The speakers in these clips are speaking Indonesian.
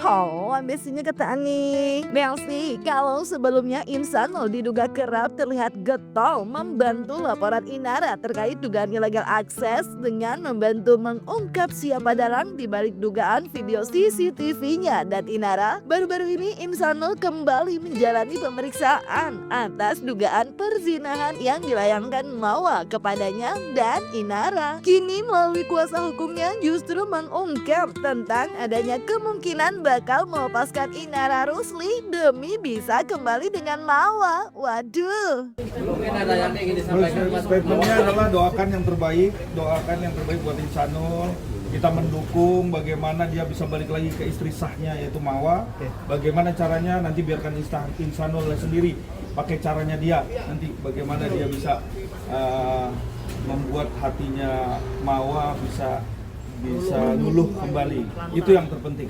Oh, ambisinya kata nih. Melsi, kalau sebelumnya Insanul diduga kerap terlihat getol membantu laporan Inara terkait dugaan ilegal akses dengan membantu mengungkap siapa dalang di balik dugaan video CCTV-nya dan Inara, baru-baru ini Insanul kembali menjalani pemeriksaan atas dugaan perzinahan yang dilayangkan Mawa kepadanya dan Inara. Kini melalui kuasa hukumnya justru mengungkap tentang adanya kemungkinan bakal melepaskan Inara Rusli demi bisa kembali dengan Mawa. Waduh. Mungkin ada yang ingin disampaikan. Statementnya adalah doakan yang terbaik buat Insanul. Kita mendukung bagaimana dia bisa balik lagi ke istri sahnya yaitu Mawa. Bagaimana caranya nanti biarkan Insanul sendiri pakai caranya dia. Nanti bagaimana dia bisa membuat hatinya Mawa bisa luluh kembali, itu yang terpenting.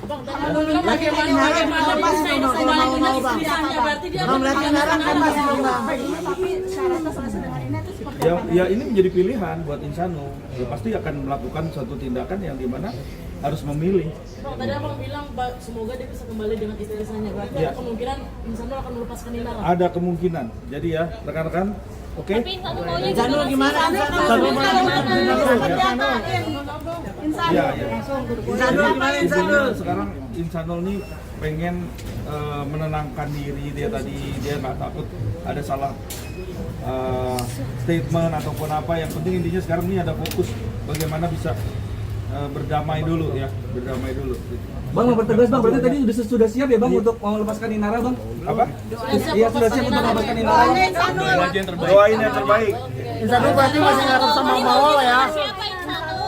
Ya ini menjadi pilihan buat Insanul. Ya, pasti akan melakukan suatu tindakan yang dimana harus memilih. Bang, tadi abang bilang semoga dia bisa kembali dengan istri-istrinya. Berarti ada kemungkinan Insanul akan melepaskan Inara. Ada kemungkinan. Jadi ya rekan-rekan, oke? Tapi Insanul maunya Insanul gimana? Iya. Insanul gimana Insanul? Sekarang Insanul nih pengen menenangkan diri dia nggak takut ada salah statement ataupun apa. Yang penting intinya sekarang ini ada fokus bagaimana bisa berdamai dulu. Bang, mau bertegas bang, berarti tadi sudah siap ya bang untuk mau melepaskan Inara bang? Apa? Iya sudah siap untuk melepaskan Inara. Doain yang terbaik. Insanul berarti masih ngarep sama Mawa ya. siapa Insanul?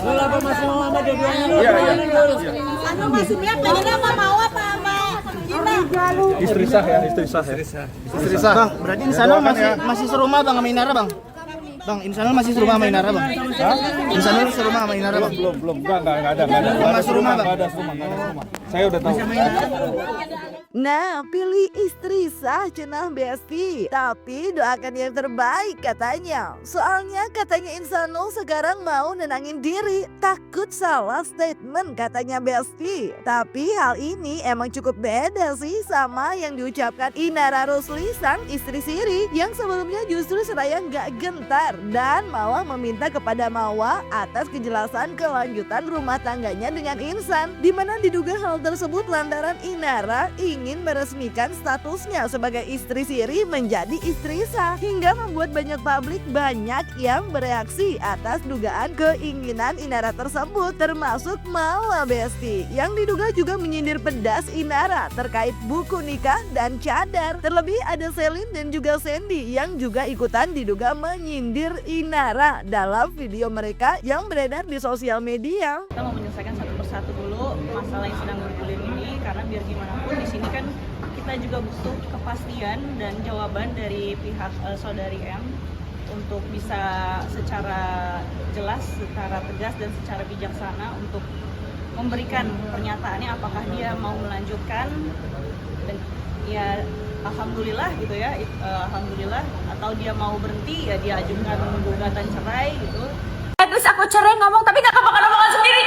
Lu apa masih mau sama dua-duanya? Iya. Anu masih banyak pengen apa mau apa sama Gina? Istri sah. Bang, berarti Insanul masih serumah bang sama Inara bang? Bang, Insanul masih serumah sama Inara bang? Insanul serumah sama Inara bang? Belum. Enggak ada. Nggak serumah, Bang? Nggak ada serumah. Saya udah tahu. Nah, pilih istri sah cenah Besti. Tapi doakan yang terbaik katanya. Soalnya katanya Insanul sekarang mau nenangin diri. Takut salah statement katanya Besti. Tapi hal ini emang cukup beda sih sama yang diucapkan Inara Rusli sang istri siri. Yang sebelumnya justru seraya gak gentar dan malah meminta kepada Mawa atas kejelasan kelanjutan rumah tangganya dengan Insan. Dimana diduga hal tersebut lantaran Inara ingin meresmikan statusnya sebagai istri siri menjadi istri sah, hingga membuat banyak banyak yang bereaksi atas dugaan keinginan Inara tersebut, termasuk Mawa Besti yang diduga juga menyindir pedas Inara terkait buku nikah dan cadar. Terlebih ada Selin dan juga Sandy yang juga ikutan diduga menyindir Inara dalam video mereka yang beredar di sosial media. Kita mau menyelesaikan satu persatu dulu masalah yang sedang bergulir ini, karena biar gimana pun di sini kan kita juga butuh kepastian dan jawaban dari pihak saudari M untuk bisa secara jelas, secara tegas dan secara bijaksana untuk memberikan pernyataannya apakah dia mau melanjutkan dan ya alhamdulillah gitu ya, alhamdulillah, atau dia mau berhenti ya dia ajukan gugatan cerai gitu. At least aku cerai ngomong tapi gak kemakan-makan sendiri.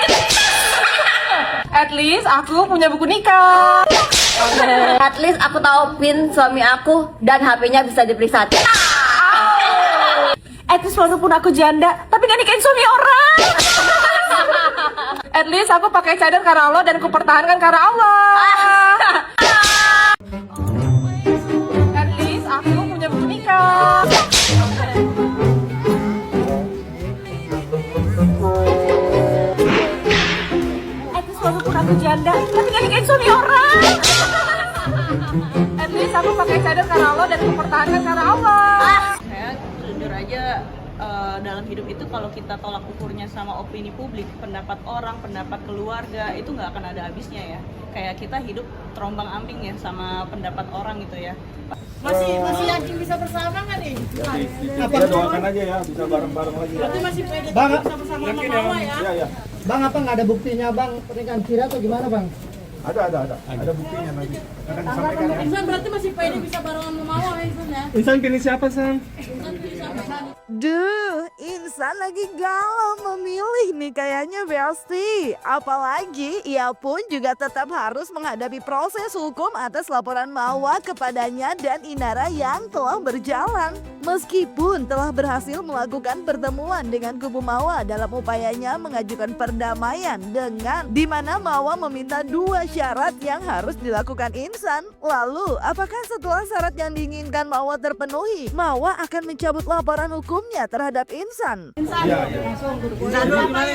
At least aku punya buku nikah. At least aku tahu pin suami aku dan HP-nya bisa diperiksa. At least walaupun aku janda tapi gak nikahin suami orang. At least aku pakai cadar karena Allah dan aku pertahankan karena Allah. At least aku punya buku nikah. Walaupun aku janda, tapi gak nikahin suami orang. At least aku pakai cadar karena Allah dan aku pertahankan karena Allah. Saya jujur aja dalam hidup itu kalau kita tolak ukurnya sama opini publik, pendapat orang, pendapat keluarga, itu nggak akan ada habisnya ya. Kayak kita hidup terombang ambing ya sama pendapat orang gitu ya. Masih yakin bisa bersama nggak nih? Kita doakan aja ya bisa bareng-bareng lagi. Berarti masih pede Bang, bisa bersama sama Mawa ya? Iya. Bang, apa nggak ada buktinya bang pernikahan Kira atau gimana bang? Ada buktinya nanti akan disampaikan ya. Insan berarti masih pede bisa barengan sama Mawa ya Insan ya? Insan pilih siapa sang? Insan pilih siapa? Duh, Insan lagi galau memilih nih kayaknya Besti. Apalagi ia pun juga tetap harus menghadapi proses hukum atas laporan Mawa kepadanya dan Inara yang telah berjalan. Meskipun telah berhasil melakukan pertemuan dengan kubu Mawa dalam upayanya mengajukan perdamaian dengan di mana Mawa meminta 2 syarat yang harus dilakukan Insan. Lalu, apakah setelah syarat yang diinginkan Mawa terpenuhi, Mawa akan mencabut laporan hukumnya terhadap Insan? Iya, iya.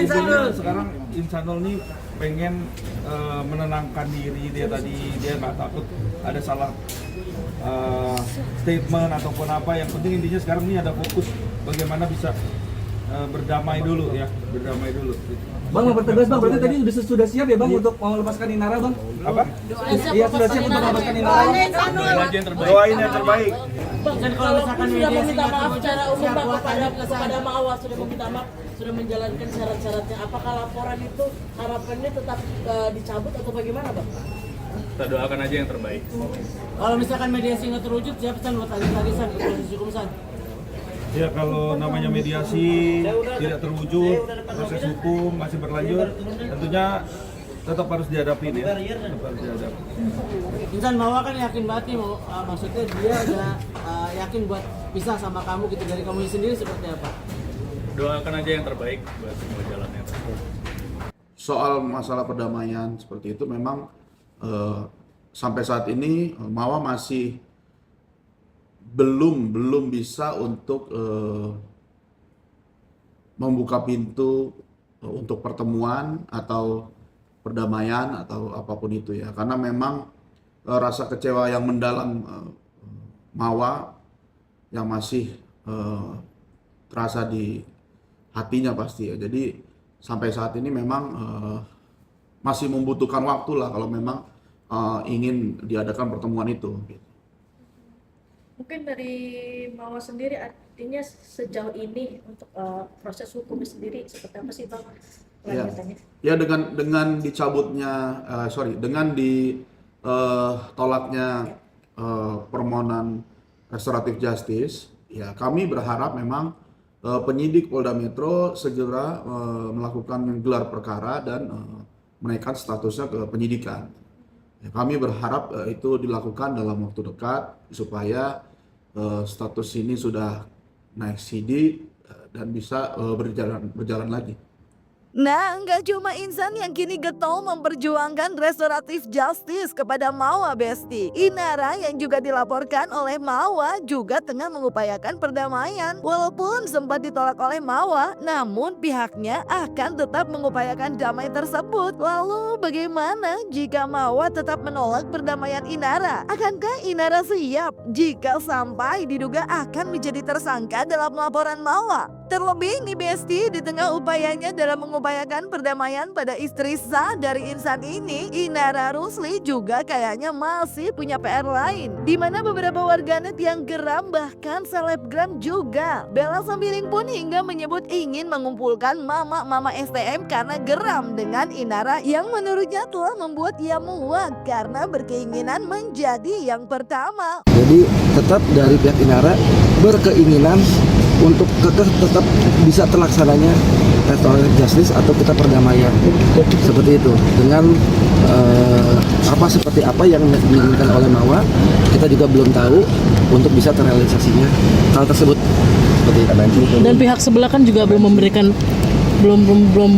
Intinya sekarang Insanul nih pengen menenangkan diri dia tadi, dia nggak takut ada salah statement ataupun apa. Yang penting intinya sekarang ini ada fokus bagaimana bisa berdamai dulu ya, berdamai dulu. Bang, mau pertegas bang, berarti tadi sudah siap ya bang untuk mau melepaskan Inara bang? Apa? Iya sudah siap untuk melepaskan Inara. Doain yang terbaik. Bang, kalau misalkan sudah meminta maaf secara umum bang kepada Mawa, sudah meminta maaf, sudah menjalankan syarat-syaratnya, apakah laporan itu harapannya tetap dicabut atau bagaimana bang? Kita doakan aja yang terbaik. Kalau misalkan mediasi nggak terwujud, siapa San buat lagi San ke proses hukum San? Ya kalau namanya mediasi tidak terwujud, proses hukum masih berlanjut, tentunya tetap harus dihadapi ya. Tetap harus dihadapi. Insan Mawa kan yakin banget nih, maksudnya dia udah yakin buat pisah sama kamu gitu, dari kamu sendiri seperti apa? Doakan aja yang terbaik buat semua jalannya. Soal masalah perdamaian seperti itu memang sampai saat ini Mawa masih belum bisa untuk membuka pintu untuk pertemuan atau perdamaian atau apapun itu ya, karena memang rasa kecewa yang mendalam Mawa yang masih terasa di hatinya pasti ya. Jadi sampai saat ini memang masih membutuhkan waktu lah kalau memang ingin diadakan pertemuan itu. Mungkin dari Mawa sendiri artinya sejauh ini untuk proses hukum sendiri seperti apa sih bang? Ya dengan dicabutnya dengan ditolaknya permohonan restoratif justice, ya kami berharap memang penyidik Polda Metro segera melakukan gelar perkara dan menaikkan statusnya ke penyidikan. Ya, kami berharap itu dilakukan dalam waktu dekat supaya status ini sudah naik sidik dan bisa berjalan lagi. Nah, nggak cuma Insan yang kini getol memperjuangkan restoratif justice kepada Mawa Besti. Inara yang juga dilaporkan oleh Mawa juga tengah mengupayakan perdamaian. Walaupun sempat ditolak oleh Mawa, namun pihaknya akan tetap mengupayakan damai tersebut. Lalu bagaimana jika Mawa tetap menolak perdamaian Inara? Akankah Inara siap jika sampai diduga akan menjadi tersangka dalam laporan Mawa? Terlebih nih Besti, di tengah upayanya dalam mengupayakan perdamaian pada istri sah dari Insan ini, Inara Rusli juga kayaknya masih punya PR lain, di mana beberapa warganet yang geram bahkan selebgram juga. Bella Sembiring pun hingga menyebut ingin mengumpulkan mama-mama STM karena geram dengan Inara yang menurutnya telah membuat ia muak karena berkeinginan menjadi yang pertama. Jadi tetap dari pihak Inara berkeinginan untuk tetap bisa terlaksananya restoratif justice atau kita perdamaian seperti itu dengan seperti apa yang diinginkan oleh Mawa, kita juga belum tahu untuk bisa terrealisasinya hal tersebut seperti itu. Dan pihak sebelah kan juga belum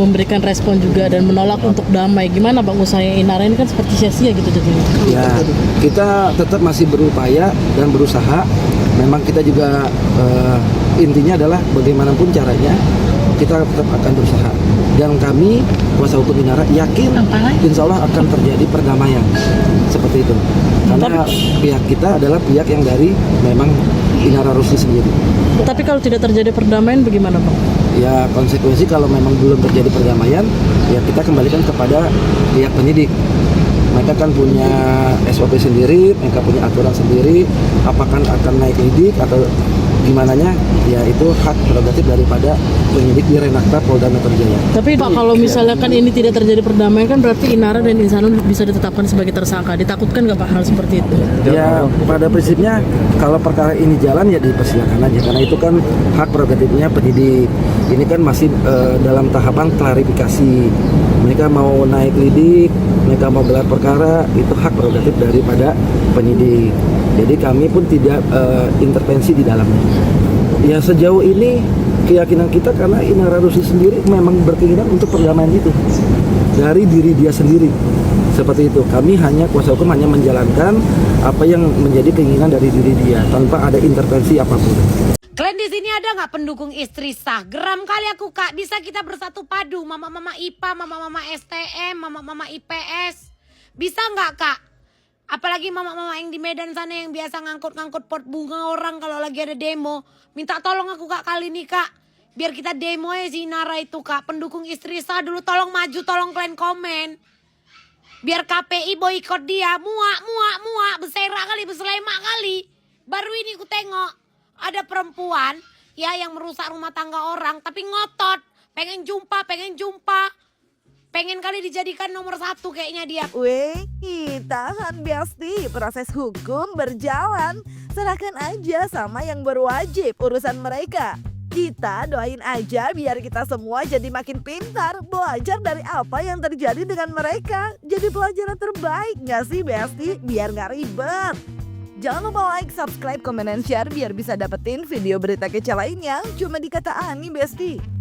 memberikan respon juga dan menolak untuk damai. Gimana bang, usahanya Inara ini kan seperti sia-sia gitu jadinya? Ya, kita tetap masih berupaya dan berusaha. Memang kita juga intinya adalah bagaimanapun caranya kita tetap akan berusaha. Dan kami kuasa hukum Inara yakin insya Allah akan terjadi perdamaian seperti itu. Karena pihak kita adalah pihak yang dari memang Inara Rusli sendiri. Tapi kalau tidak terjadi perdamaian bagaimana bang? Ya konsekuensi kalau memang belum terjadi perdamaian, ya kita kembalikan kepada pihak penyidik. Mereka kan punya SOP sendiri, mereka punya aturan sendiri, apakah akan naik lidik atau gimananya ya itu hak prerogatif daripada penyidik di Renakta Polda Metro Jaya. Tapi Pak, kalau misalkan ini tidak terjadi perdamaian kan berarti Inara dan Insanul bisa ditetapkan sebagai tersangka. Ditakutkan nggak Pak hal seperti itu? Ya pada prinsipnya kalau perkara ini jalan ya dipersilakan aja karena itu kan hak prerogatifnya penyidik. Ini kan masih dalam tahapan klarifikasi. Mereka mau naik lidik, mereka mau gelar perkara, itu hak prerogatif daripada penyidik. Jadi kami pun tidak intervensi di dalamnya. Ya sejauh ini keyakinan kita karena Inara Rusdi sendiri memang berkeinginan untuk perdamaian itu dari diri dia sendiri. Seperti itu, kami hanya kuasa hukum hanya menjalankan apa yang menjadi keinginan dari diri dia tanpa ada intervensi apapun. Kalian di sini ada nggak pendukung istri sah? Geram kali aku Kak, bisa kita bersatu padu, mama-mama IPA, mama-mama STM, mama-mama IPS. Bisa nggak Kak? Apalagi mama-mama yang di Medan sana yang biasa ngangkut-ngangkut pot bunga orang kalau lagi ada demo. Minta tolong aku Kak kali ini Kak. Biar kita demo ya si Inara itu Kak. Pendukung istri sah dulu tolong maju, tolong kalian komen. Biar KPI boikot dia. Muak. Bersera kali, berselema kali. Baru ini ku tengok. Ada perempuan ya yang merusak rumah tangga orang. Tapi ngotot. Pengen jumpa. Pengen kali dijadikan nomor 1 kayaknya dia. Wih, tahan Besti, proses hukum berjalan. Serahkan aja sama yang berwajib urusan mereka. Kita doain aja biar kita semua jadi makin pintar, belajar dari apa yang terjadi dengan mereka. Jadi pelajaran terbaik gak sih Besti? Biar gak ribet. Jangan lupa like, subscribe, komen, dan share biar bisa dapetin video berita kece lainnya cuma di Kata Ani Besti.